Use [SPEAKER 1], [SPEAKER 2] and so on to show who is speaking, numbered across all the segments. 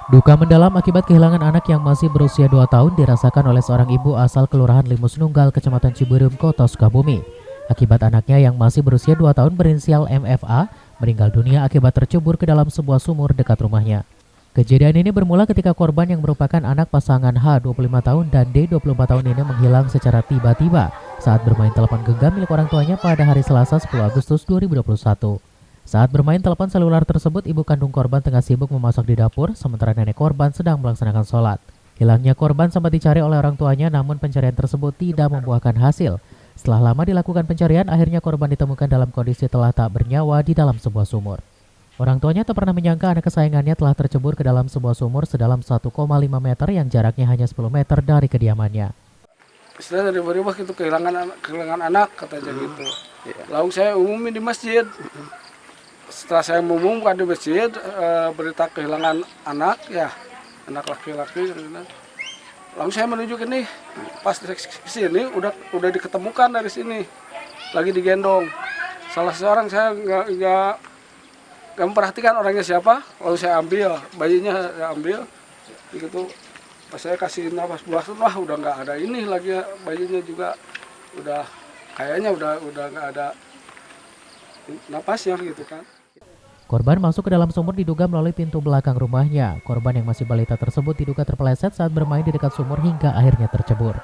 [SPEAKER 1] Duka mendalam akibat kehilangan anak yang masih berusia 2 tahun dirasakan oleh seorang ibu asal Kelurahan Limus Nunggal, Kecamatan Ciberem, Kota Sukabumi. Akibat anaknya yang masih berusia 2 tahun berinisial MFA meninggal dunia akibat tercebur ke dalam sebuah sumur dekat rumahnya. Kejadian ini bermula ketika korban yang merupakan anak pasangan H 25 tahun dan D 24 tahun ini menghilang secara tiba-tiba saat bermain telepon genggam milik orang tuanya pada hari Selasa 10 Agustus 2021. Saat bermain telepon seluler tersebut, ibu kandung korban tengah sibuk memasak di dapur, sementara nenek korban sedang melaksanakan sholat. Hilangnya korban sempat dicari oleh orang tuanya, namun pencarian tersebut tidak membuahkan hasil. Setelah lama dilakukan pencarian, akhirnya korban ditemukan dalam kondisi telah tak bernyawa di dalam sebuah sumur. Orang tuanya tak pernah menyangka anak kesayangannya telah tercebur ke dalam sebuah sumur sedalam 1,5 meter yang jaraknya hanya 10 meter dari kediamannya.
[SPEAKER 2] Setelah dari berubah itu kehilangan anak katanya gitu. Lalu saya umumin di masjid. Setelah saya mengumumkan di masjid berita kehilangan anak laki-laki, lalu saya menuju ke sini. Pas di sini udah diketemukan dari sini, lagi digendong. Salah seorang saya nggak memperhatikan orangnya siapa, lalu saya ambil bayinya, saya ambil, gitu. Pas saya kasih nafas buasan, wah udah nggak ada ini lagi, bayinya juga udah kayaknya udah nggak ada napasnya gitu kan.
[SPEAKER 1] Korban masuk ke dalam sumur diduga melalui pintu belakang rumahnya. Korban yang masih balita tersebut diduga terpeleset saat bermain di dekat sumur hingga akhirnya tercebur.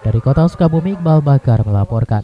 [SPEAKER 1] Dari Kota Sukabumi, Iqbal Bakar melaporkan.